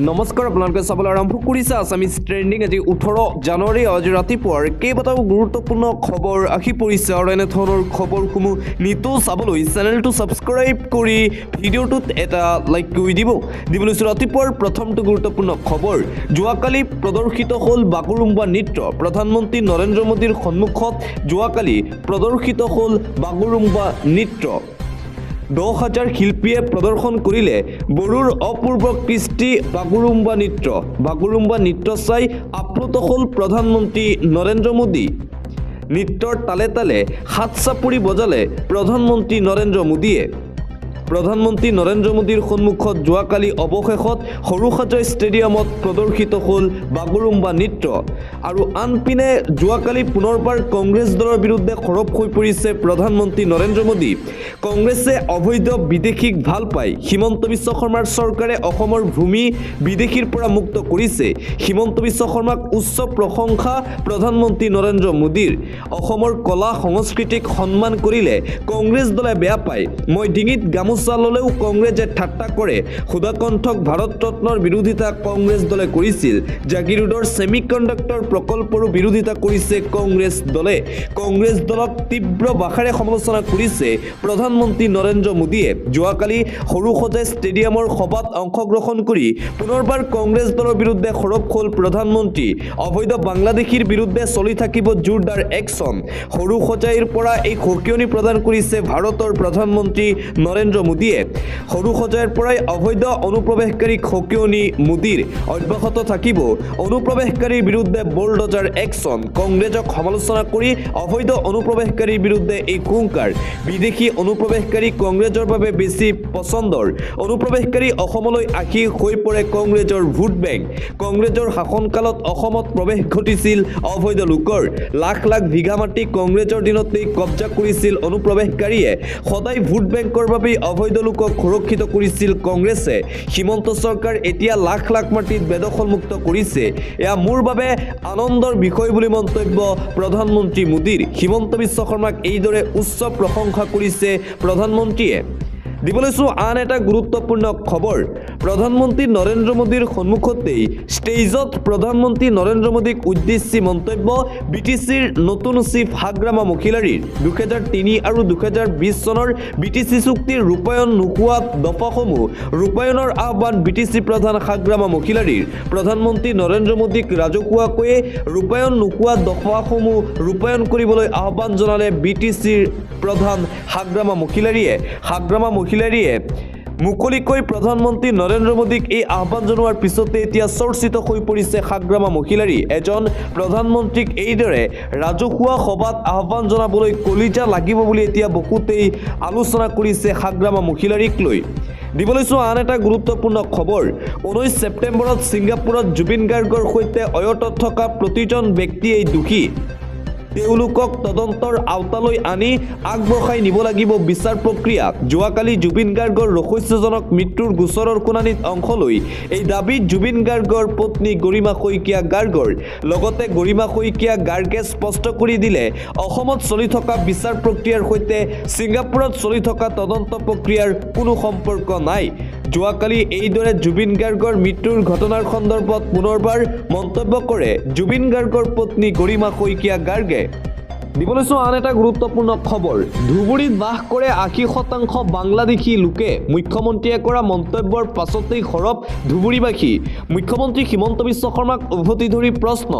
নমস্কাৰ আপোনালোকে চাবলৈ আৰম্ভ কৰিছে আছামিজ ট্ৰেণ্ডিং। আজি 18 জানুৱাৰী আজি ৰাতিপুৱাৰ কেইবাটাও গুৰুত্বপূৰ্ণ খবৰ আহি পৰিছে আৰু এনেধৰণৰ খবৰসমূহ নিতৌ চাবলৈ চেনেলটো ছাবস্ক্ৰাইব কৰি ভিডিঅ'টোত এটা লাইক কৰি দিবলৈ ৰাতিপুৱাৰ প্ৰথমটো গুৰুত্বপূৰ্ণ খবৰ। যোৱাকালি প্ৰদৰ্শিত হ'ল বাগুৰুম্বা নৃত্য। প্ৰধানমন্ত্ৰী নৰেন্দ্ৰ মোদীৰ সন্মুখত যোৱাকালি প্ৰদৰ্শিত হ'ল বাগুৰুম্বা নৃত্য। 10,000 শিল্পীয়ে প্ৰদৰ্শন কৰিলে বড়োৰ অপূৰ্ব কৃষ্টি বাগুৰুম্বা নৃত্য। বাগুৰুম্বা নৃত্য চাই আপ্লুত হ'ল প্ৰধানমন্ত্ৰী নৰেন্দ্ৰ মোদী। নৃত্যৰ তালে তালে হাত চাপৰি বজালে প্ৰধানমন্ত্ৰী নৰেন্দ্ৰ মোদীয়ে। প্ৰধানমন্ত্ৰী নৰেন্দ্ৰ মোদীৰ সন্মুখত যোৱাকালি অৱশেষত সৰুসজাই ষ্টেডিয়ামত প্ৰদৰ্শিত হ'ল বাগুৰুম্বা নৃত্য। আৰু আনপিনে যোৱাকালি পুনৰবাৰ কংগ্ৰেছ দলৰ বিৰুদ্ধে সৰব হৈ পৰিছে প্ৰধানমন্ত্ৰী নৰেন্দ্ৰ মোদী। কংগ্ৰেছে অবৈধ বিদেশীক ভাল পায়। হিমন্ত বিশ্ব শৰ্মাৰ চৰকাৰে অসমৰ ভূমি বিদেশীৰ পৰা মুক্ত কৰিছে। হিমন্ত বিশ্ব শৰ্মাক উচ্চ প্ৰশংসা প্ৰধানমন্ত্ৰী নৰেন্দ্ৰ মোদীৰ। অসমৰ কলা সংস্কৃতিক সন্মান কৰিলে কংগ্ৰেছ দলে বেয়া পায়। মই ডিঙিত গামোচা ল'লেও কংগ্ৰেছে ঠাট্টা কৰে। সুধাকণ্ঠক ভাৰত ৰত্নৰ বিৰোধিতা কংগ্ৰেছ দলে কৰিছিল। জাগিৰোডৰ ছেমি কণ্ডাক্টৰ প্ৰকল্পৰো বিৰোধিতা কৰিছে কংগ্ৰেছ দলে। কংগ্ৰেছ দলক তীব্ৰ ভাষাৰে সমালোচনা কৰিছে প্ৰধানমন্ত্ৰী নৰেন্দ্ৰ মোদীয়ে। যোৱাকালি সৰুসজাই ষ্টেডিয়ামৰ সভাত অংশগ্ৰহণ কৰি পুনৰবাৰ কংগ্ৰেছ দলৰ বিৰুদ্ধে সৰব হ'ল প্ৰধানমন্ত্ৰী। অবৈধ বাংলাদেশীৰ বিৰুদ্ধে চলি থাকিব জোৰদাৰ একশ্যন। সৰুসজাইৰ পৰা এই সকিয়নি প্ৰদান কৰিছে ভাৰতৰ প্ৰধানমন্ত্ৰী নৰেন্দ্ৰ মোদীয়ে। সৰুসজাইৰ পৰাই অবৈধ অনুপ্ৰৱেশকাৰীক সকিয়নি মোদীৰ। অব্যাহত থাকিব অনুপ্ৰৱেশকাৰীৰ বিৰুদ্ধে বোলডজাৰ একশ্যন। কংগ্ৰেছক সমালোচনা কৰি অবৈধ অনুপ্ৰৱেশকাৰীৰ বিৰুদ্ধে এই হুংকাৰ। বিদেশী অনুপ্ৰৱেশকাৰী কংগ্ৰেছৰ বাবে বেছি পচন্দৰ। অনুপ্ৰৱেশকাৰী অসমলৈ আহি হৈ পৰে কংগ্ৰেছৰ ভোট বেংক। কংগ্ৰেছৰ শাসনকালত অসমত প্ৰৱেশ ঘটিছিল অবৈধ লোকৰ। লাখ লাখ বিঘা মাটি কংগ্ৰেছৰ দিনতেই কব্জা কৰিছিল অনুপ্ৰৱেশকাৰীয়ে। সদায় ভোট বেংকৰ বাবে অবৈধ লোকক সুৰক্ষিত কৰিছিল কংগ্ৰেছে। হিমন্ত চৰকাৰ এতিয়া লাখ লাখ মাটিত বেদখলমুক্ত কৰিছে। এয়া মোৰ বাবে আনন্দৰ বিষয় বুলি মন্তব্য প্ৰধানমন্ত্ৰী মোদীৰ। হিমন্ত বিশ্ব শৰ্মাক এইদৰে উচ্চ প্ৰশংসা কৰিছে প্ৰধানমন্ত্ৰীয়ে। দিবলৈছো আন এটা গুৰুত্বপূৰ্ণ খবৰ। প্ৰধানমন্ত্ৰী নৰেন্দ্ৰ মোদীৰ সন্মুখতেই ষ্টেজত প্ৰধানমন্ত্ৰী নৰেন্দ্ৰ মোদীক উদ্দেশ্যি মন্তব্য BTCৰ নতুন চিফ হাগ্ৰামা মহিলাৰীৰ। 2003 আৰু 2020 চনৰ BTC চুক্তিৰ ৰূপায়ণ নোহোৱা দফাসমূহ ৰূপায়ণৰ আহ্বান BTC প্ৰধান হাগ্ৰামা মহিলাৰীৰ। প্ৰধানমন্ত্ৰী নৰেন্দ্ৰ মোদীক ৰাজহুৱাকৈ ৰূপায়ণ নোহোৱা দফাসমূহ ৰূপায়ণ কৰিবলৈ আহ্বান জনালে BTCৰ প্ৰধান হাগ্ৰামা মহিলাৰীয়ে। হাগ্ৰামা মহিলাৰীয়ে মুকলিকৈ প্ৰধানমন্ত্ৰী নৰেন্দ্ৰ মোদীক এই আহ্বান জনোৱাৰ পিছতে এতিয়া চৰ্চিত হৈ পৰিছে হাগ্ৰামা মহিলাৰী। এজন প্ৰধানমন্ত্ৰীক এইদৰে ৰাজহুৱা সভাত আহ্বান জনাবলৈ কলিজা লাগিব বুলি এতিয়া বহুতেই আলোচনা কৰিছে হাগ্ৰামা মহিলাৰীক লৈ। দিবলৈছো আন এটা গুৰুত্বপূৰ্ণ খবৰ। 19 ছেপ্টেম্বৰত ছিংগাপুৰত জুবিন গাৰ্গৰ সৈতে অয়তত থকা প্ৰতিজন ব্যক্তিয়েই দোষী। তেওঁলোকক তদন্তৰ আওতালৈ আনি আগবঢ়াই নিব লাগিব বিচাৰ প্ৰক্ৰিয়া। যোৱাকালি জুবিন গাৰ্গৰ ৰহস্যজনক মৃত্যুৰ গোচৰৰ শুনানিত অংশ লৈ এই দাবীত জুবিন গাৰ্গৰ পত্নী গৰিমা শইকীয়া গাৰ্গৰ। লগতে গৰিমা শইকীয়া গাৰ্গে স্পষ্ট কৰি দিলে অসমত চলি থকা বিচাৰ প্ৰক্ৰিয়াৰ সৈতে ছিংগাপুৰত চলি থকা তদন্ত প্ৰক্ৰিয়াৰ কোনো সম্পৰ্ক নাই। যোৱাকালি এইদৰে জুবিন গাৰ্গৰ মৃত্যুৰ ঘটনাৰ সন্দৰ্ভত পুনৰবাৰ মন্তব্য কৰে জুবিন গাৰ্গৰ পত্নী গৰিমা শইকীয়া গাৰ্গে। দিবলৈছো আন এটা গুৰুত্বপূৰ্ণ খবৰ। ধুবুৰীত বাস কৰে 80% বাংলাদেশী লোকে। মুখ্যমন্ত্ৰীয়ে কৰা মন্তব্যৰ পাছতেই সৰব ধুবুৰীবাসী। মুখ্যমন্ত্ৰী হিমন্ত বিশ্ব শৰ্মাক উভতি ধৰি প্ৰশ্ন,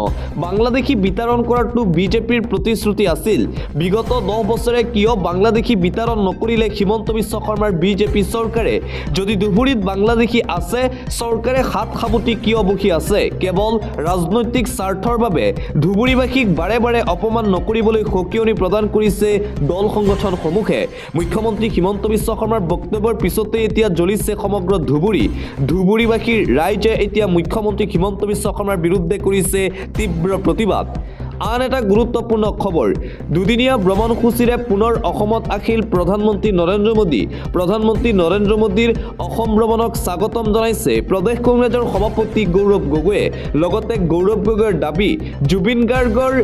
বাংলাদেশী বিতৰণ কৰাটো বিজেপিৰ প্ৰতিশ্ৰুতি আছিল। বিগত 10 বছৰে কিয় বাংলাদেশী বিতৰণ নকৰিলে হিমন্ত বিশ্ব শৰ্মাৰ বিজেপি চৰকাৰে? যদি ধুবুৰীত বাংলাদেশী আছে, চৰকাৰে হাত সাবটি কিয় বহি আছে? কেৱল ৰাজনৈতিক স্বাৰ্থৰ বাবে ধুবুৰীবাসীক বাৰে বাৰে অপমান নকৰিবলৈ সকিয়নি প্ৰদান কৰিছে দল সংগঠনসমূহে। মুখ্যমন্ত্ৰী হিমন্ত বিশ্ব শৰ্মাৰ বক্তব্যৰ পিছতে এতিয়া জ্বলিছে সমগ্ৰ ধুবুৰী। ধুবুৰীবাসীৰ ৰাইজে এতিয়া মুখ্যমন্ত্ৰী হিমন্ত বিশ্ব শৰ্মাৰ বিৰুদ্ধে কৰিছে তীব্ৰ প্ৰতিবাদ। আন এটা গুৰুত্বপূৰ্ণ খবৰ। দুদিনীয়া ভ্ৰমণসূচীৰে পুনৰ অসমত আহিল প্ৰধানমন্ত্ৰী নৰেন্দ্ৰ মোদী। প্ৰধানমন্ত্ৰী নৰেন্দ্ৰ মোদীৰ অসম ভ্ৰমণক স্বাগতম জনাইছে প্ৰদেশ কংগ্ৰেছৰ সভাপতি গৌৰৱ গগৈয়ে। লগতে গৌৰৱ গগৈৰ দাবী, জুবিন গাৰ্গৰ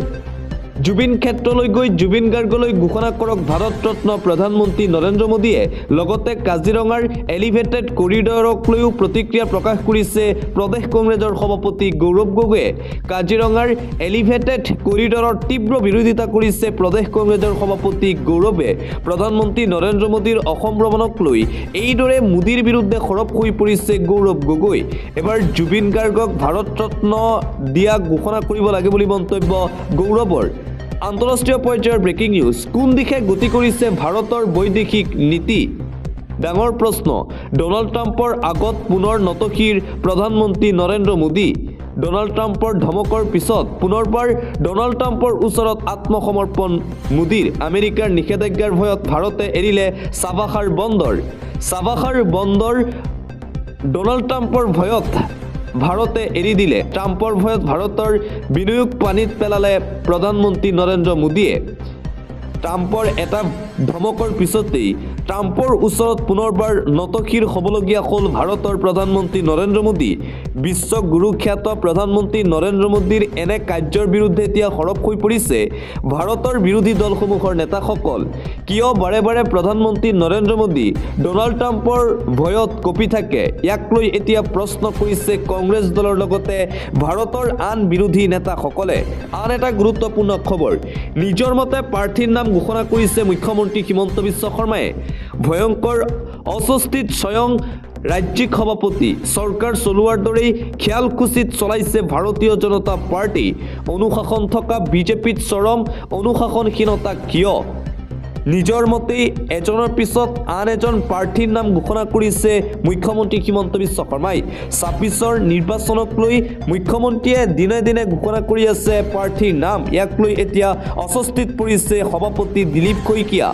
জুবিন ক্ষেত্ৰলৈ গৈ জুবিন গাৰ্গলৈ ঘোষণা কৰক ভাৰত ৰত্ন প্ৰধানমন্ত্ৰী নৰেন্দ্ৰ মোদীয়ে লগতে কাজিৰঙাৰ এলিভেটেড কৰিডৰক লৈও প্ৰতিক্ৰিয়া প্ৰকাশ কৰিছে প্ৰদেশ কংগ্ৰেছৰ সভাপতি গৌৰৱ গগৈয়ে কাজিৰঙাৰ এলিভেটেড কৰিডৰৰ তীব্ৰ বিৰোধিতা কৰিছে প্ৰদেশ কংগ্ৰেছৰ সভাপতি গৌৰৱে প্ৰধানমন্ত্ৰী নৰেন্দ্ৰ মোদীৰ অসম ভ্ৰমণক লৈ এইদৰে মোদীৰ বিৰুদ্ধে সৰব হৈ পৰিছে গৌৰৱ গগৈ এবাৰ জুবিন গাৰ্গক ভাৰত ৰত্ন দিয়া ঘোষণা কৰিব লাগে বুলি মন্তব্য গৌৰৱৰ আন্তঃৰাষ্ট্ৰীয় পৰ্যায়ৰ ব্ৰেকিং নিউজ কোন দিশে গতি কৰিছে ভাৰতৰ বৈদেশিক নীতি ডাঙৰ প্ৰশ্ন ডোনাল্ড ট্ৰাম্পৰ আগত পুনৰ নতশিৰ প্ৰধানমন্ত্ৰী নৰেন্দ্ৰ মোদী ডোনাল্ড ট্ৰাম্পৰ ধমকৰ পিছত পুনৰবাৰ ডোনাল্ড ট্ৰাম্পৰ ওচৰত আত্মসমৰ্পণ মোদীৰ আমেৰিকাৰ নিষেধাজ্ঞাৰ ভয়ত ভাৰতে এৰিলে চাবাহাৰ বন্দৰ ডোনাল্ড ট্ৰাম্পৰ ভয়ত ভাৰতে এৰি দিলে ট্ৰাম্পৰ ভয়ত ভাৰতৰ বিনিয়োগ পানীত পেলালে প্ৰধানমন্ত্ৰী নৰেন্দ্ৰ মোদীয়ে ট্ৰাম্পৰ এটা ধমকৰ পিছতেই ট্ৰাম্পৰ ওচৰত পুনৰবাৰ নতশিৰ হ'বলগীয়া হ'ল ভাৰতৰ প্ৰধানমন্ত্ৰী নৰেন্দ্ৰ মোদী বিশ্বগুৰু খ্যাত প্ৰধানমন্ত্ৰী নৰেন্দ্ৰ মোদীৰ এনে কাৰ্যৰ বিৰুদ্ধে এতিয়া সৰব হৈ পৰিছে ভাৰতৰ বিৰোধী দলসমূহৰ নেতাসকল কিয় বাৰে বাৰে প্ৰধানমন্ত্ৰী নৰেন্দ্ৰ মোদী ডোনাল্ড ট্ৰাম্পৰ ভয়ত কঁপি থাকে ইয়াক লৈ এতিয়া প্ৰশ্ন কৰিছে কংগ্ৰেছ দলৰ লগতে ভাৰতৰ আন বিৰোধী নেতাসকলে আন এটা গুৰুত্বপূৰ্ণ খবৰ নিজৰ মতে প্ৰাৰ্থীৰ নাম ঘোষণা কৰিছে মুখ্যমন্ত্ৰী হিমন্ত বিশ্ব শৰ্মাই ভয়ংকৰ অস্বস্তিত স্বয়ং ৰাজ্যিক সভাপতি চৰকাৰ চলোৱাৰ দৰেই খিয়ালখুচিত চলাইছে ভাৰতীয় জনতা পাৰ্টি অনুশাসন থকা বিজেপিত চৰম অনুশাসনহীনতা কিয় নিজৰ মতেই এজনৰ পিছত আন এজন প্ৰাৰ্থীৰ নাম ঘোষণা কৰিছে মুখ্যমন্ত্ৰী হিমন্ত বিশ্ব শৰ্মাই ২৬ৰ নিৰ্বাচনক লৈ মুখ্যমন্ত্ৰীয়ে দিনে দিনে ঘোষণা কৰি আছে প্ৰাৰ্থীৰ নাম ইয়াক লৈ এতিয়া অস্বস্তিত পৰিছে সভাপতি দিলীপ শইকীয়া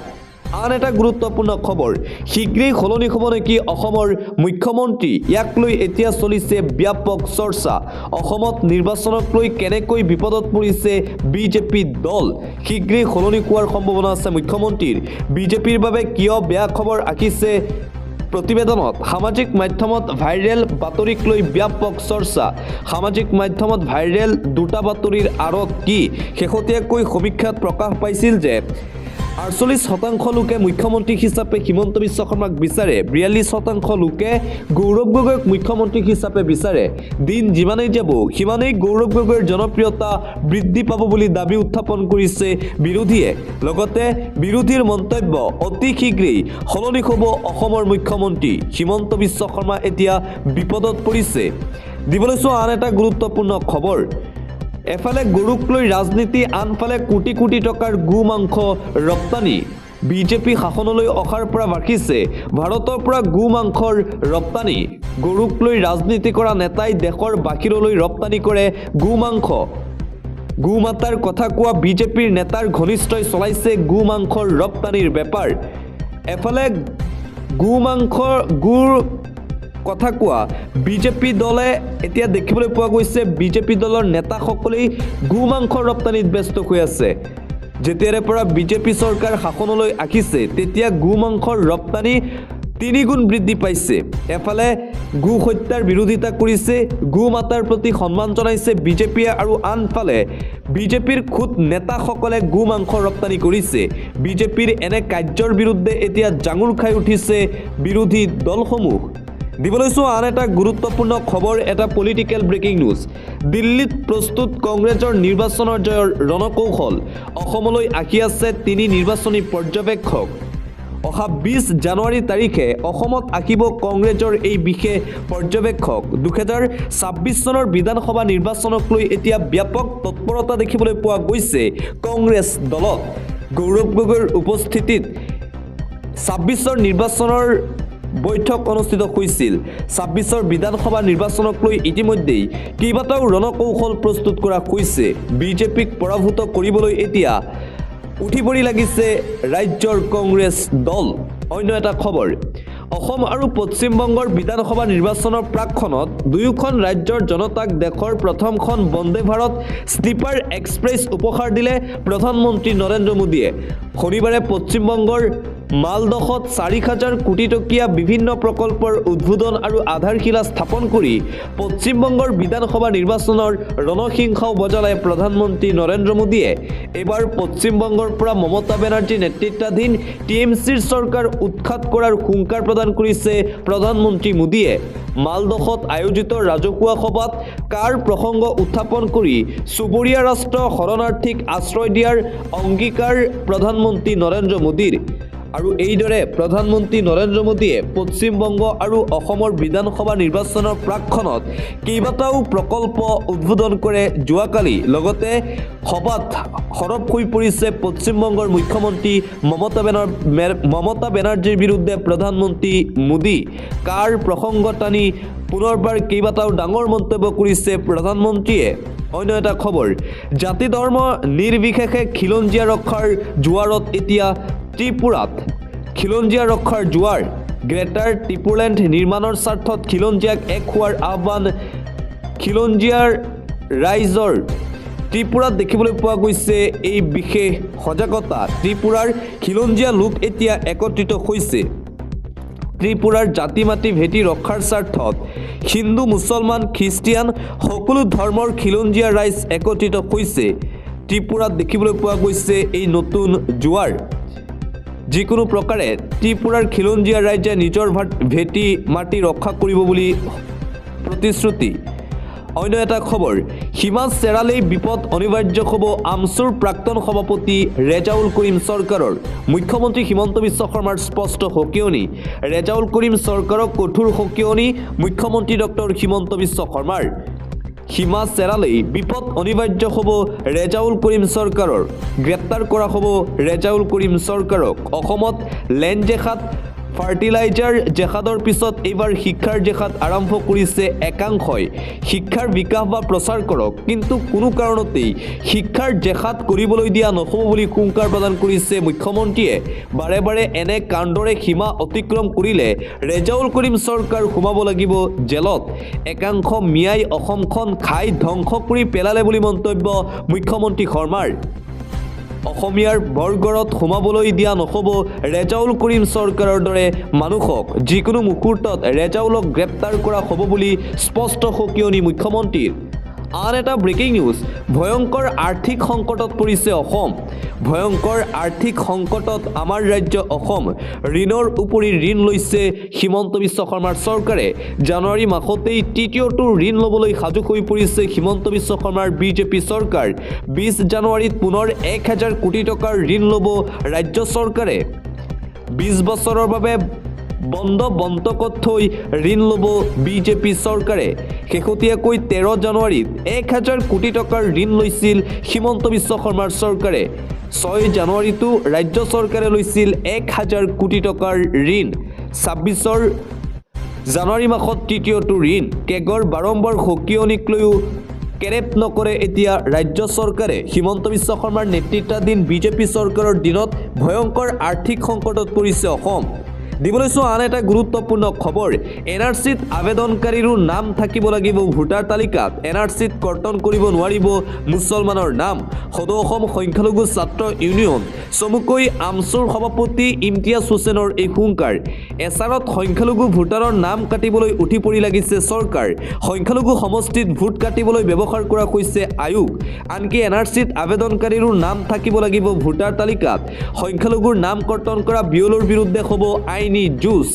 আন এটা গুৰুত্বপূৰ্ণ খবৰ শীঘ্ৰেই সলনি হ'ব নেকি অসমৰ মুখ্যমন্ত্ৰী ইয়াক লৈ এতিয়া চলিছে ব্যাপক চৰ্চা অসমত নিৰ্বাচনক লৈ কেনেকৈ বিপদত পৰিছে বিজেপি দল শীঘ্ৰেই সলনি হোৱাৰ সম্ভাৱনা আছে মুখ্যমন্ত্ৰীৰ বিজেপিৰ বাবে কিয় বেয়া খবৰ আহিছে প্ৰতিবেদনত সামাজিক মাধ্যমত ভাইৰেল বাতৰিক লৈ ব্যাপক চৰ্চা সামাজিক মাধ্যমত ভাইৰেল দুটা বাতৰিৰ আঁৰত কি শেহতীয়াকৈ সমীক্ষাত প্ৰকাশ পাইছিল যে ৪৮% লোকে মুখ্যমন্ত্ৰী হিচাপে হিমন্ত বিশ্ব শৰ্মাক বিচাৰে ৪২% লোকে গৌৰৱ গগৈক মুখ্যমন্ত্ৰী হিচাপে বিচাৰে দিন যিমানেই যাব সিমানেই গৌৰৱ গগৈৰ জনপ্ৰিয়তা বৃদ্ধি পাব বুলি দাবী উত্থাপন কৰিছে বিৰোধীয়ে লগতে বিৰোধীৰ মন্তব্য অতি শীঘ্ৰেই সলনি হ'ব অসমৰ মুখ্যমন্ত্ৰী হিমন্ত বিশ্ব শৰ্মা এতিয়া বিপদত পৰিছে দিবলৈ চোৱা আন এটা গুৰুত্বপূৰ্ণ খবৰ এফালে গৰুক লৈ ৰাজনীতি আনফালে কোটি কোটি টকাৰ গো মাংস ৰপ্তানি বিজেপি শাসনলৈ অহাৰ পৰা বাঢ়িছে ভাৰতৰ পৰা গো মাংসৰ ৰপ্তানি গৰুক লৈ ৰাজনীতি কৰা নেতাই দেশৰ বাহিৰলৈ ৰপ্তানি কৰে গো মাংস গো মাতাৰ কথা কোৱা বিজেপিৰ নেতাৰ ঘনিষ্ঠই চলাইছে গো মাংসৰ ৰপ্তানিৰ বেপাৰ এফালে গুৰ কথা কোৱা বিজেপি দলে এতিয়া দেখিবলৈ পোৱা গৈছে বিজেপি দলৰ নেতাসকলেই গো মাংস ৰপ্তানিত ব্যস্ত হৈ আছে যেতিয়াৰে পৰা বিজেপি চৰকাৰ শাসনলৈ আহিছে তেতিয়া গো মাংসৰ ৰপ্তানি ৩ গুণ বৃদ্ধি পাইছে এফালে গো হত্যাৰ বিৰোধিতা কৰিছে গো মাতাৰ প্ৰতি সন্মান জনাইছে বিজেপিয়ে আৰু আনফালে বিজেপিৰ খুদ নেতাসকলে গো মাংস ৰপ্তানি কৰিছে বিজেপিৰ এনে কাৰ্যৰ বিৰুদ্ধে এতিয়া জাঙুৰ খাই উঠিছে বিৰোধী দলসমূহ দিবলৈ চোৱা আন এটা গুৰুত্বপূৰ্ণ খবৰ এটা পলিটিকেল ব্ৰেকিং নিউজ দিল্লীত প্ৰস্তুত কংগ্ৰেছৰ নিৰ্বাচনৰ জয়ৰ ৰণকৌশল অসমলৈ আহি আছে ৩ নিৰ্বাচনী পৰ্যবেক্ষক অহা ২০ জানুৱাৰী তাৰিখে অসমত আহিব কংগ্ৰেছৰ এই বিশেষ পৰ্যবেক্ষক ২০২৬ চনৰ বিধানসভা নিৰ্বাচনক লৈ এতিয়া ব্যাপক তৎপৰতা দেখিবলৈ পোৱা গৈছে কংগ্ৰেছ দলত গৌৰৱ গগৈৰ উপস্থিতিত ২৬ৰ নিৰ্বাচনৰ বৈঠক অনুষ্ঠিত হৈছিল ২৬ৰ বিধানসভা নিৰ্বাচনক লৈ ইতিমধ্যেই কেইবাটাও ৰণকৌশল প্ৰস্তুত কৰা হৈছে বিজেপিক পৰাভূত কৰিবলৈ এতিয়া উঠি পৰি লাগিছে ৰাজ্যৰ কংগ্ৰেছ দল অন্য এটা খবৰ অসম আৰু পশ্চিম বংগৰ বিধানসভা নিৰ্বাচনৰ প্ৰাকখনত দুয়োখন ৰাজ্যৰ জনতাক দেশৰ প্ৰথমখন বন্দে ভাৰত স্লিপাৰ এক্সপ্ৰেছ উপহাৰ দিলে প্ৰধানমন্ত্ৰী নৰেন্দ্ৰ মোদীয়ে শনিবাৰে পশ্চিম বংগৰ মালদহত 4,000 কোটি টকীয়া বিভিন্ন প্ৰকল্পৰ উদ্বোধন আৰু আধাৰশিলা স্থাপন কৰি পশ্চিমবংগৰ বিধানসভা নিৰ্বাচনৰ ৰণসিংহাও বজালে প্ৰধানমন্ত্ৰী নৰেন্দ্ৰ মোদীয়ে এবাৰ পশ্চিমবংগৰ পৰা মমতা বেনাৰ্জী নেতৃত্বাধীন টিএমচিৰ চৰকাৰ উৎখাত কৰাৰ হুংকাৰ প্ৰদান কৰিছে প্ৰধানমন্ত্ৰী মোদীয়ে। মালদহত আয়োজিত ৰাজহুৱা সভাত কাৰ প্ৰসংগ উত্থাপন কৰি চুবুৰীয়া ৰাষ্ট্ৰ শৰণাৰ্থীক আশ্ৰয় দিয়াৰ অংগীকাৰ প্ৰধানমন্ত্ৰী নৰেন্দ্ৰ মোদীৰ। আৰু এইদৰে প্ৰধানমন্ত্ৰী নৰেন্দ্ৰ মোদীয়ে পশ্চিমবংগ আৰু অসমৰ বিধানসভা নিৰ্বাচনৰ প্ৰাকক্ষণত কেইবাটাও প্ৰকল্প উদ্বোধন কৰে যোৱাকালি। লগতে সভাত সৰব হৈ পৰিছে পশ্চিমবংগৰ মুখ্যমন্ত্ৰী মমতা বেনাৰ্জীৰ বিৰুদ্ধে প্ৰধানমন্ত্ৰী মোদী। কাৰ প্ৰসংগ টানি পুনৰবাৰ কেইবাটাও ডাঙৰ মন্তব্য কৰিছে প্ৰধানমন্ত্ৰীয়ে। অন্য এটা খবৰ, জাতি ধৰ্ম নিৰ্বিশেষে খিলঞ্জীয়া ৰক্ষাৰ জোৱাৰত এতিয়া ত্ৰিপুৰাত খিলঞ্জীয়া ৰক্ষাৰ জোৱাৰ। গ্ৰেটাৰ ত্ৰিপুৰেণ্ড নিৰ্মাণৰ স্বাৰ্থত খিলঞ্জীয়াক এক হোৱাৰ আহ্বান খিলঞ্জীয়াৰ ৰাইজৰ। ত্ৰিপুৰাত দেখিবলৈ পোৱা গৈছে এই বিশেষ সজাগতা। ত্ৰিপুৰাৰ খিলঞ্জীয়া লোক এতিয়া একত্ৰিত হৈছে। ত্ৰিপুৰাৰ জাতি মাটি ভেটি ৰক্ষাৰ স্বাৰ্থত হিন্দু মুছলমান খ্ৰীষ্টিয়ান সকলো ধৰ্মৰ খিলঞ্জীয়া ৰাইজ একত্ৰিত হৈছে। ত্ৰিপুৰাত দেখিবলৈ পোৱা গৈছে এই নতুন জোৱাৰ। যিকোনো প্ৰকাৰে ত্ৰিপুৰাৰ খিলঞ্জীয়া ৰাইজে নিজৰ ভেটি মাটি ৰক্ষা কৰিব বুলি প্ৰতিশ্ৰুতি। অন্য এটা খবৰ, সীমা চেৰালেই বিপদ অনিবাৰ্য হ'ব আমচুৰ প্ৰাক্তন সভাপতি ৰেজাউল কৰিম চৰকাৰৰ। মুখ্যমন্ত্ৰী হিমন্ত বিশ্ব শৰ্মাৰ স্পষ্ট সকিয়নি। ৰেজাউল কৰিম চৰকাৰক কঠোৰ সকিয়নি মুখ্যমন্ত্ৰী ডক্টৰ হিমন্ত বিশ্ব শৰ্মাৰ। সীমা চেৰালেই বিপদ অনিবাৰ্য হ'ব ৰেজাউল কৰিম চৰকাৰৰ। গ্ৰেপ্তাৰ কৰা হ'ব ৰেজাউল কৰিম চৰকাৰক। অসমত লেণ্ড জেহাদ ফাৰ্টিলাইজাৰ জেহাদৰ পিছত এইবাৰ শিক্ষাৰ জেহাদ আৰম্ভ কৰিছে একাংশই। শিক্ষাৰ বিকাশ বা প্ৰচাৰ কৰক, কিন্তু কোনো কাৰণতেই শিক্ষাৰ জেহাদ কৰিবলৈ দিয়া নহ'ব বুলি হুংকাৰ প্ৰদান কৰিছে মুখ্যমন্ত্ৰীয়ে। বাৰে বাৰে এনে কাণ্ডৰে সীমা অতিক্ৰম কৰিলে ৰেজাউল কৰিম চৰকাৰ সোমাব লাগিব জেলত। একাংশ মিয়াই অসমখন খাই ধ্বংস কৰি পেলালে বুলি মন্তব্য মুখ্যমন্ত্ৰী শৰ্মাৰ। অসমীয়াৰ বৰগড়ত সোমাবলৈ দিয়া নহ'ব ৰেজাউল কৰিম চৰকাৰৰ দৰে মানুহক। যিকোনো মুহূৰ্তত ৰেজাউলক গ্ৰেপ্তাৰ কৰা হ'ব বুলি স্পষ্ট সকিয়নি মুখ্যমন্ত্ৰীৰ। আন এটা ব্ৰেকিং নিউজ, ভয়ংকৰ আৰ্থিক সংকটত পৰিছে অসম। ভয়ংকৰ আৰ্থিক সংকটত আমাৰ ৰাজ্য অসম। ঋণৰ উপৰি ঋণ লৈছে হিমন্ত বিশ্ব শৰ্মাৰ চৰকাৰে। জানুৱাৰী মাহতেই তৃতীয়টো ঋণ ল'বলৈ সাজু হৈ পৰিছে হিমন্ত বিশ্ব শৰ্মাৰ বিজেপি চৰকাৰ। 20 জানুৱাৰীত পুনৰ 1,000 কোটি টকাৰ ঋণ ল'ব ৰাজ্য চৰকাৰে। 20 বছৰৰ বাবে বন্ধকত থৈ ঋণ ল'ব বিজেপি চৰকাৰে। শেহতীয়াকৈ 13 জানুৱাৰীত 1,000 কোটি টকাৰ ঋণ লৈছিল হিমন্ত বিশ্ব শৰ্মাৰ চৰকাৰে। 6 জানুৱাৰীতো ৰাজ্য চৰকাৰে লৈছিল 1,000 কোটি টকাৰ ঋণ। 26 জানুৱাৰী মাহত তৃতীয়টো ঋণ। কেগৰ বাৰম্বাৰ সকিয়নিক লৈও কেৰেপ নকৰে এতিয়া ৰাজ্য চৰকাৰে। হিমন্ত বিশ্ব শৰ্মাৰ নেতৃত্বাধীন বিজেপি চৰকাৰৰ দিনত ভয়ংকৰ আৰ্থিক সংকটত পৰিছে অসম। দিবলৈছোঁ আন এটা গুৰুত্বপূৰ্ণ খবৰ, NRCত আবেদনকাৰীৰো নাম থাকিব লাগিব ভোটাৰ তালিকাত। NRCত কৰ্তন কৰিব নোৱাৰিব মুছলমানৰ নাম। সদৌ অসম সংখ্যালঘু ছাত্ৰ ইউনিয়ন চমুকৈ আমচুৰ সভাপতি ইমতিয়াজ হুছেইনৰ এই হুংকাৰ। এছাৰত সংখ্যালঘু ভোটাৰৰ নাম কাটিবলৈ উঠি পৰি লাগিছে চৰকাৰ। সংখ্যালঘু সমষ্টিত ভোট কাটিবলৈ ব্যৱহাৰ কৰা হৈছে আয়োগ। আনকি NRCত আবেদনকাৰীৰো নাম থাকিব লাগিব ভোটাৰ তালিকাত। সংখ্যালঘুৰ নাম কৰ্তন কৰা বিয়লৰ বিৰুদ্ধে হ'ব আইনী যুঁজ।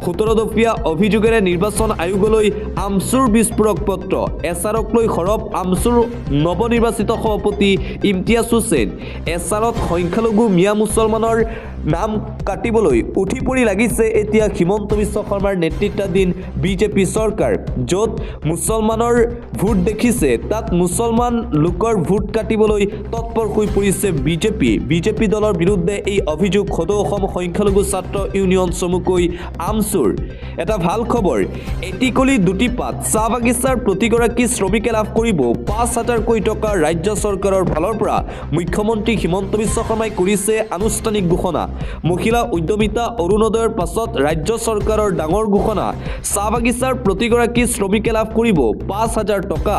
17 দফীয়া অভিযোগেৰে নিৰ্বাচন আয়োগলৈ আমচুৰ বিস্ফোৰক পত্ৰ। এছাৰক লৈ সৰব আমচুৰ নৱনিৰ্বাচিত সভাপতি ইমতিয়াজ হুছেইন। এছাৰত সংখ্যালঘু মিয়া মুছলমানৰ নাম কাটিবলৈ উঠি পৰি লাগিছে এতিয়া হিমন্ত বিশ্ব শৰ্মাৰ নেতৃত্বাধীন বিজেপি চৰকাৰ। য'ত মুছলমানৰ ভোট দেখিছে তাত মুছলমান লোকৰ ভোট কাটিবলৈ তৎপৰ হৈ পৰিছে বিজেপি দলৰ বিৰুদ্ধে এই অভিযোগ সদৌ অসম সংখ্যালঘু ছাত্ৰ ইউনিয়ন চমুকৈ আমচুৰ। এটা ভাল খবৰ, এটিকলি দুটি পাত চাহ বাগিচাৰ প্ৰতিগৰাকী শ্ৰমিকে লাভ কৰিব 5,000 কোটি টকা ৰাজ্য চৰকাৰৰ ফালৰ পৰা। মুখ্যমন্ত্ৰী হিমন্ত বিশ্ব শৰ্মাই কৰিছে আনুষ্ঠানিক ঘোষণা। মহিলা উদ্যমিতা অৰুণোদয়ৰ পাছত ৰাজ্য চৰকাৰৰ ডাঙৰ ঘোষণা। চাহ বাগিচাৰ প্ৰতিগৰাকী শ্ৰমিকে লাভ কৰিব 5,000 টকা।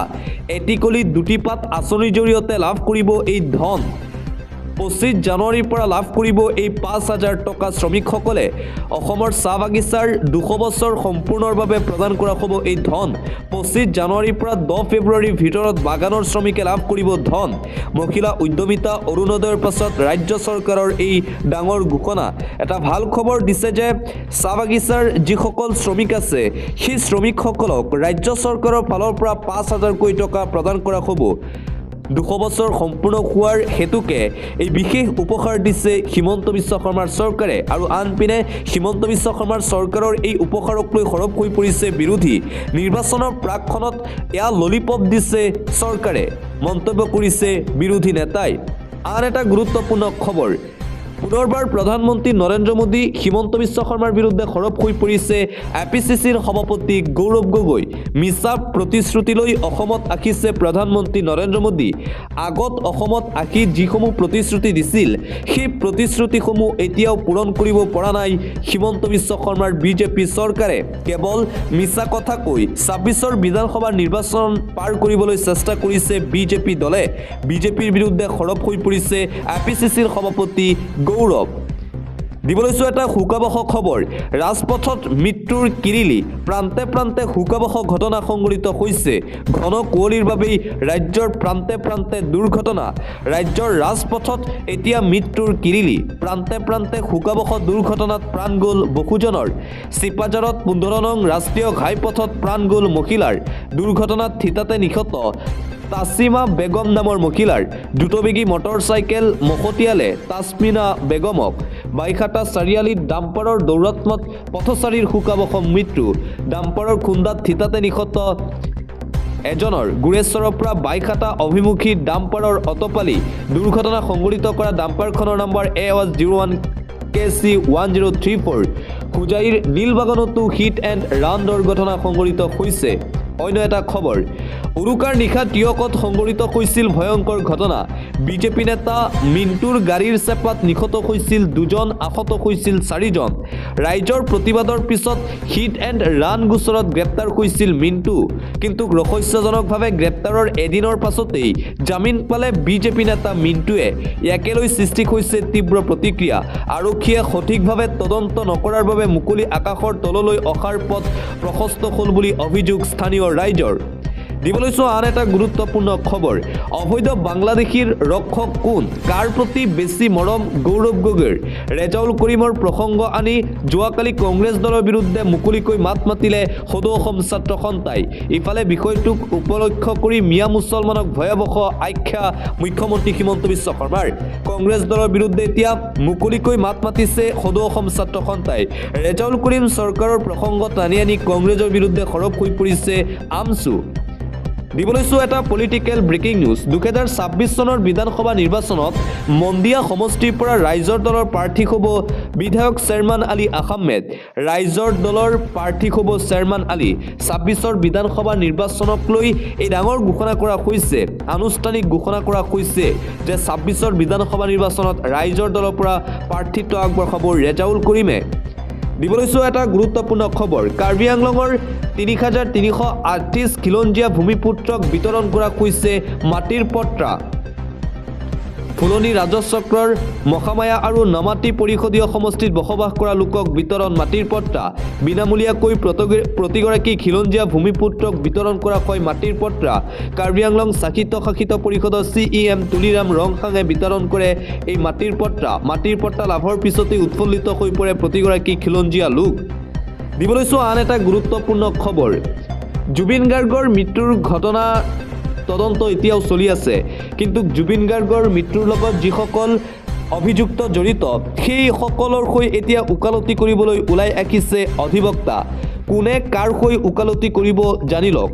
এটিকলি দুটি পাত আঁচনিৰ জৰিয়তে লাভ কৰিব এই ধন। 25 জানুৱাৰীৰ পৰা লাভ কৰিব এই 5,000 টকা শ্ৰমিকসকলে অসমৰ চাহ বাগিচাৰ 200 বছৰ সম্পূৰ্ণৰ বাবে প্ৰদান কৰা হ'ব এই ধন 25 জানুৱাৰীৰ পৰা 10 ফেব্ৰুৱাৰীৰ ভিতৰত বাগানৰ শ্ৰমিকে লাভ কৰিব ধন মহিলা উদ্যমিতা অৰুণোদয়ৰ পাছত ৰাজ্য চৰকাৰৰ এই ডাঙৰ ঘোষণা এটা ভাল খবৰ দিছে যে চাহ বাগিচাৰ যিসকল শ্ৰমিক আছে সেই শ্ৰমিকসকলক ৰাজ্য চৰকাৰৰ ফালৰ পৰা 5,000 টকা প্ৰদান কৰা হ'ব 200 বছৰ সম্পূৰ্ণ হোৱাৰ হেতুকে এই বিশেষ উপহাৰ দিছে হিমন্ত বিশ্ব শৰ্মাৰ চৰকাৰে আৰু আনপিনে হিমন্ত বিশ্ব শৰ্মাৰ চৰকাৰৰ এই উপহাৰক লৈ সৰব হৈ পৰিছে বিৰোধী নিৰ্বাচনৰ প্ৰাকখনত এয়া ললিপপ দিছে চৰকাৰে মন্তব্য কৰিছে বিৰোধী নেতাই আন এটা গুৰুত্বপূৰ্ণ খবৰ পুনৰবাৰ প্ৰধানমন্ত্ৰী নৰেন্দ্ৰ মোদী হিমন্ত বিশ্ব শৰ্মাৰ বিৰুদ্ধে সৰব হৈ পৰিছে এপিচিচিৰ সভাপতি গৌৰৱ গগৈ মিছা প্ৰতিশ্ৰুতিলৈ অসমত আহিছে প্ৰধানমন্ত্ৰী নৰেন্দ্ৰ মোদী আগত অসমত আহি যিসমূহ প্ৰতিশ্ৰুতি দিছিল সেই প্ৰতিশ্ৰুতিসমূহ এতিয়াও পূৰণ কৰিব পৰা নাই হিমন্ত বিশ্ব শৰ্মাৰ বিজেপি চৰকাৰে কেৱল মিছা কথা কৈ 26ৰ বিধানসভা নিৰ্বাচন পাৰ কৰিবলৈ চেষ্টা কৰিছে বিজেপি দলে বিজেপিৰ বিৰুদ্ধে সৰব হৈ পৰিছে এপিচিচিৰ সভাপতি গৌৰৱ দিবলৈছো এটা হুকাবহ খবৰ ৰাজপথত মৃত্যুৰ কিৰিলি প্ৰান্তে প্ৰান্তে হুকাবহ ঘটনা সংঘটিত হৈছে ঘন কুঁৱলীৰ বাবেই ৰাজ্যৰ প্ৰান্তে প্ৰান্তে দুৰ্ঘটনা ৰাজ্যৰ ৰাজপথত এতিয়া মৃত্যুৰ কিৰিলি প্ৰান্তে প্ৰান্তে হুকাবহ দুৰ্ঘটনাত প্ৰাণ গ'ল বহুজনৰ চিপাঝাৰত 15 নং ৰাষ্ট্ৰীয় ঘাইপথত প্ৰাণ গ'ল মহিলাৰ দুৰ্ঘটনাত থিতাতে নিহত তাছিমা বেগম নামৰ মহিলাৰ দ্ৰুতবেগী মটৰচাইকেল মহতিয়ালে তাছমিনা বেগমক বাইখাটা চাৰিআলিত ডাম্পাৰৰ দৌৰাত্মত পথচাৰীৰ হুকাবহ মৃত্যু ডাম্পাৰৰ খুন্দাত থিতাতে নিহত এজনৰ গুৰেশ্বৰৰ পৰা বাইখাটা অভিমুখী ডাম্পাৰৰ অটপালি দুৰ্ঘটনা সংঘটিত কৰা ডাম্পাৰখনৰ নম্বৰ AOS01 KC1034 হুজাইৰ নীলবাগানতো হিট এণ্ড ৰান দুৰ্ঘটনা সংঘটিত হৈছে অন্য এটা খবৰ উৰুকাৰ নিশা টিয়কত সংঘটিত হৈছিল ভয়ংকৰ ঘটনা বিজেপি নেতা মিণ্টুৰ গাড়ীৰ চেপাত নিহত হৈছিল 2জন আহত হৈছিল 4জন ৰাইজৰ প্ৰতিবাদৰ পিছত হিট এণ্ড ৰান গোচৰত গ্ৰেপ্তাৰ হৈছিল মিণ্টু কিন্তু ৰহস্যজনকভাৱে গ্ৰেপ্তাৰৰ এদিনৰ পাছতেই জামিন পালে বিজেপি নেতা মিণ্টুৱে একেলৈ সৃষ্টি হৈছে তীব্ৰ প্ৰতিক্ৰিয়া আৰক্ষীয়ে সঠিকভাৱে তদন্ত নকৰাৰ বাবে মুকলি আকাশৰ তললৈ অহাৰ পথ প্ৰশস্ত হ'ল বুলি অভিযোগ স্থানীয় ৰাইজৰ দিবলৈছো আন এটা গুৰুত্বপূৰ্ণ খবৰ অবৈধ বাংলাদেশীৰ ৰক্ষক কোন কাৰ প্ৰতি বেছি মৰম গৌৰৱ গগৈৰ ৰেজাউল কৰিমৰ প্ৰসংগ আনি যোৱাকালি কংগ্ৰেছ দলৰ বিৰুদ্ধে মুকলিকৈ মাত মাতিলে সদৌ অসম ছাত্ৰ সন্থাই ইফালে বিষয়টোক উপলক্ষ্য কৰি মিয়া মুছলমানক ভয়াৱহ আখ্যা মুখ্যমন্ত্ৰী হিমন্ত বিশ্ব শৰ্মাৰ কংগ্ৰেছ দলৰ বিৰুদ্ধে এতিয়া মুকলিকৈ মাত মাতিছে সদৌ অসম ছাত্ৰ সন্থাই ৰেজাউল কৰিম চৰকাৰৰ প্ৰসংগ টানি আনি কংগ্ৰেছৰ বিৰুদ্ধে সৰব হৈ পৰিছে আমছু দিবলৈছো এটা পলিটিকেল ব্ৰেকিং নিউজ 2026 চনৰ বিধানসভা নিৰ্বাচনত মন্দিয়া সমষ্টিৰ পৰা ৰাইজৰ দলৰ প্ৰাৰ্থী হ'ব বিধায়ক চেয়াৰমান আলী আহমেদ ৰাইজৰ দলৰ প্ৰাৰ্থী হ'ব চেয়াৰমান আলী 26ৰ বিধানসভা নিৰ্বাচনক লৈ এই ডাঙৰ ঘোষণা কৰা হৈছে আনুষ্ঠানিক ঘোষণা কৰা হৈছে যে 26ৰ বিধানসভা নিৰ্বাচনত ৰাইজৰ দলৰ পৰা প্ৰাৰ্থীত্ব আগবঢ়াব ৰেজাউল কৰিমে দিবলৈছো এটা গুৰুত্বপূৰ্ণ খবৰ কাৰ্বি আংলঙৰ 3,338 খিলঞ্জীয়া ভূমিপুত্ৰক বিতৰণ কৰা হৈছে মাটিৰ পট্টা ফুলনি ৰাজচক্ৰৰ মহামায়া আৰু নমাটি পৰিষদীয় সমষ্টিত বসবাস কৰা লোকক বিতৰণ মাটিৰ পট্টা বিনামূলীয়াকৈ প্ৰতিগৰাকী খিলঞ্জীয়া ভূমিপুত্ৰক বিতৰণ কৰা হয় মাটিৰ পট্টা কাৰ্বি আংলং শাসিত পৰিষদৰ CEM তুলিৰাম ৰংহাঙে বিতৰণ কৰে এই মাটিৰ পট্টা লাভৰ পিছতেই উৎফুল্লিত হৈ পৰে প্ৰতিগৰাকী খিলঞ্জীয়া লোক দিবলৈছো আন এটা গুৰুত্বপূৰ্ণ খবৰ জুবিন গাৰ্গৰ মৃত্যুৰ ঘটনা তদন্ত এতিয়াও চলি আছে কিন্তু জুবিন গাৰ্গৰ মৃত্যুৰ লগত যিসকল অভিযুক্ত জড়িত সেই সকলৰ হৈ এতিয়া উকালতি কৰিবলৈ ওলাই আহিছে অধিবক্তা কোনে কাৰ হৈ উকালতি কৰিব জানি লওক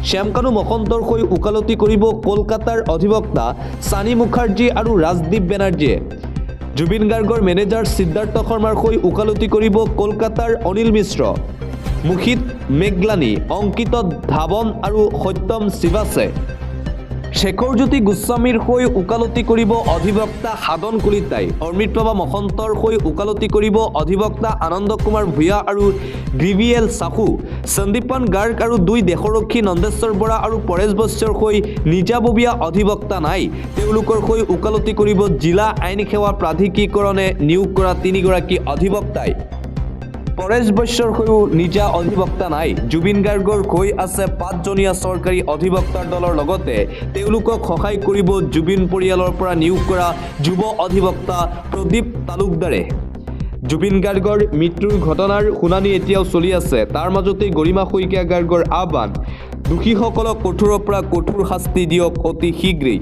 শ্যামকানু মহন্তৰ হৈ উকালতি কৰিব কলকাতাৰ অধিবক্তা সানি মুখাৰ্জী আৰু ৰাজদীপ বেনাৰ্জীয়ে জুবিন গাৰ্গৰ মেনেজাৰ সিদ্ধাৰ্থ শৰ্মাৰ হৈ উকালতি কৰিব কলকাতাৰ অনিল মিশ্ৰ মুখিত মেঘলানী অংকিত ধাৱন আৰু সত্যম শিৱাছে শেখৰজ্যোতি গোস্বামীৰ হৈ ওকালতি কৰিব অধিবক্তা সাধন কলিতাই অমৃতপ্ৰভা মহন্তৰ হৈ ওকালতি কৰিব অধিবক্তা আনন্দ কুমাৰ ভূঞা আৰু গ্ৰিভিয়েল চাহু সন্দীপন গাৰ্গ আৰু দুই দেশৰক্ষী নন্দেশ্বৰ বৰা আৰু পৰেশ বৈশ্যৰ হৈ নিজাববীয়া অধিবক্তা নাই তেওঁলোকৰ হৈ ওকালতি কৰিব জিলা আইন সেৱা প্ৰাধিকৰণে নিয়োগ কৰা 3 গৰাকী অধিবক্তাই পৰেশ বৈশ্যৰ হৈও নিজা অধিবক্তা নাই জুবিন গাৰ্গৰ হৈ আছে 5জনীয়া চৰকাৰী অধিবক্তাৰ দলৰ লগতে তেওঁলোকক সহায় কৰিব জুবিন পৰিয়ালৰ পৰা নিয়োগ কৰা যুৱ অধিবক্তা প্ৰদীপ তালুকদাৰে জুবিন গাৰ্গৰ মৃত্যুৰ ঘটনাৰ শুনানি এতিয়াও চলি আছে তাৰ মাজতে গৰিমা শইকীয়া গাৰ্গৰ আহ্বান দোষীসকলক কঠোৰৰ পৰা কঠোৰ শাস্তি দিয়ক অতি শীঘ্ৰেই